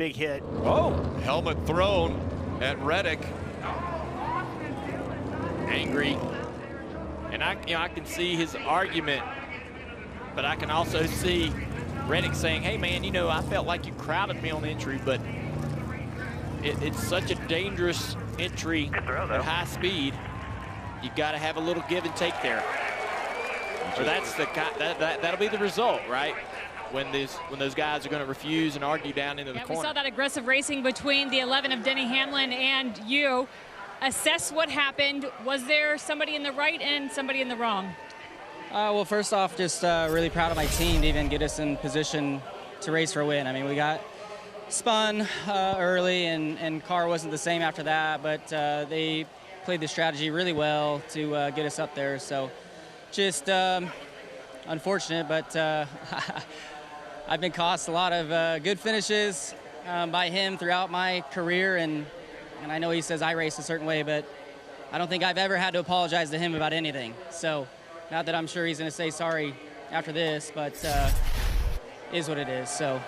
big hit. Oh, helmet thrown at Reddick. Angry. And I can see his argument, but I can also see Reddick saying, hey man, I felt like you crowded me on entry, but it's such a dangerous entry at high speed. You've got to have a little give and take there. Or that'll be the result, right? When those guys are going to refuse and argue down into the corner. We saw that aggressive racing between the 11 of Denny Hamlin and you. Assess what happened. Was there somebody in the right and somebody in the wrong? Well, first off, just really proud of my team to even get us in position to race for a win. I mean, we got spun early, and car wasn't the same after that, but they played the strategy really well to get us up there. So just unfortunate, but I've been cost a lot of good finishes by him throughout my career, and I know he says I race a certain way, but I don't think I've ever had to apologize to him about anything. So, not that I'm sure he's going to say sorry after this, but is what it is. So,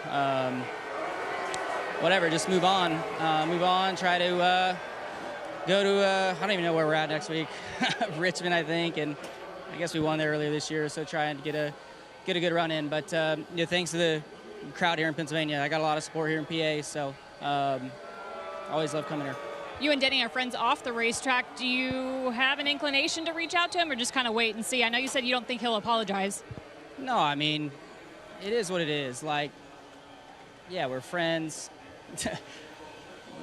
whatever, just move on. Try to go to, I don't even know where we're at next week, Richmond, I think, and I guess we won there earlier this year, so trying to get a good run in. But thanks to the crowd here in Pennsylvania. I got a lot of support here in PA, so always love coming here. You and Denny are friends off the racetrack. Do you have an inclination to reach out to him or just kind of wait and see? I know you said you don't think he'll apologize. No, I mean, it is what it is. Like, yeah, we're friends.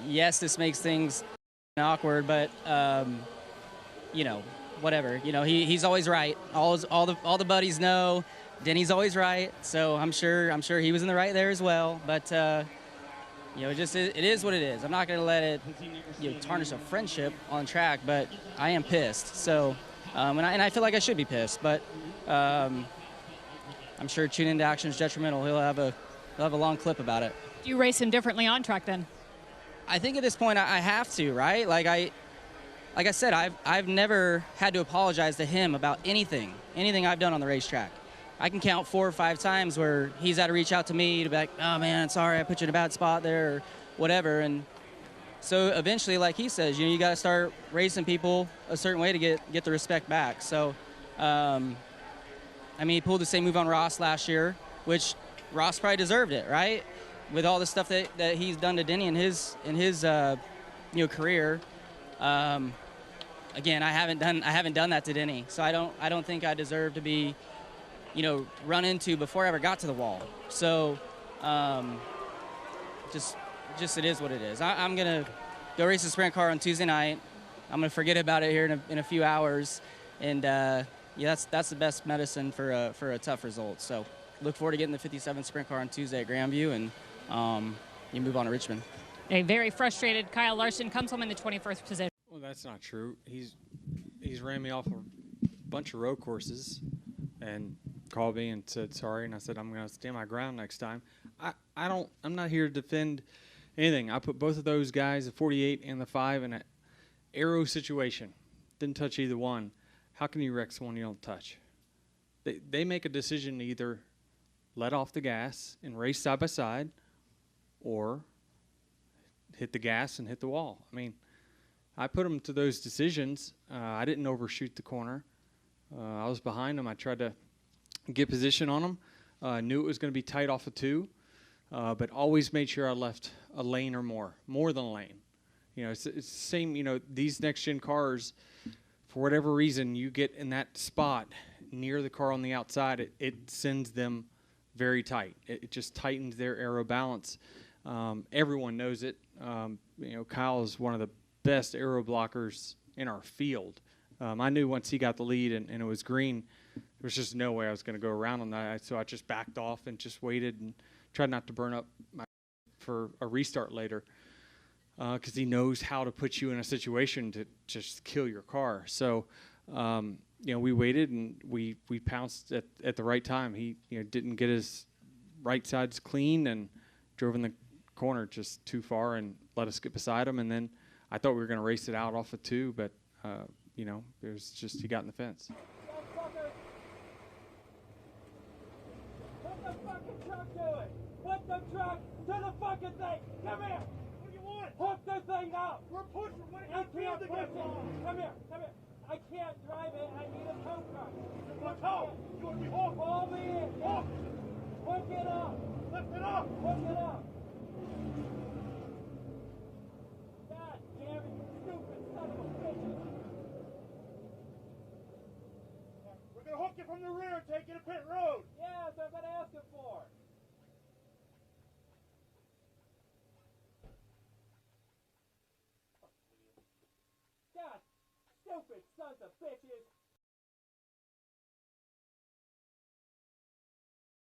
Yes, this makes things awkward, but, whatever. He's always right. All the buddies know Denny's always right, so I'm sure he was in the right there as well. But it is what it is. I'm not going to let it tarnish a friendship on track, but I am pissed. So, and I feel like I should be pissed, but I'm sure tuning into action is detrimental. He'll have a long clip about it. Do you race him differently on track then? I think at this point I have to, right? Like I said, I've never had to apologize to him about anything I've done on the racetrack. I can count 4 or 5 times where he's had to reach out to me to be like, oh man, sorry, I put you in a bad spot there, or whatever. And so eventually, like he says, you got to start racing people a certain way to get the respect back. So, he pulled the same move on Ross last year, which Ross probably deserved it, right? With all the stuff that he's done to Denny in his career. Again, I haven't done that to Denny, so I don't think I deserve to be run into before I ever got to the wall. So, just it is what it is. I'm gonna go race a sprint car on Tuesday night. I'm gonna forget about it here in a few hours, and that's the best medicine for a tough result. So, look forward to getting the 57 sprint car on Tuesday at Grandview, and you move on to Richmond. A very frustrated Kyle Larson comes home in the 21st position. Well, that's not true. He's ran me off a bunch of road courses, and called me and said sorry, and I said I'm going to stand my ground next time. I'm not here to defend anything. I put both of those guys, the 48 and the 5, in an arrow situation. Didn't touch either one. How can you wreck someone you don't touch? They make a decision to either let off the gas and race side by side, or hit the gas and hit the wall. I mean, I put them to those decisions. I didn't overshoot the corner. I was behind them. I tried to get position on them. Knew it was going to be tight off of 2, but always made sure I left a lane or more than a lane. It's the same. These next gen cars, for whatever reason, you get in that spot near the car on the outside, it sends them very tight. It just tightens their aero balance. Everyone knows it. Kyle is one of the best aero blockers in our field. I knew once he got the lead and it was green, there was just no way I was going to go around on that. So I just backed off and just waited and tried not to burn up for a restart later, because he knows how to put you in a situation to just kill your car. So, we waited and we pounced at the right time. He didn't get his right sides clean and drove in the corner just too far and let us get beside him. And then I thought we were going to race it out off of 2, but it was just he got in the fence. fucking truck to it. Put the truck to the fucking thing. Come here. What do you want? Hook the thing up. We're pushing. What I do you can't to push get it. long? Come here. Come here. I can't drive it. I need a tow truck. What tow? You want to be hooked? Pull me in. Hook. Hook it up. Lift it up. Hook it up. God damn it, you stupid son of a bitch. We're going to hook you from the rear and take you to pit road. Yeah, that's what I've been asking for. God, stupid sons of bitches.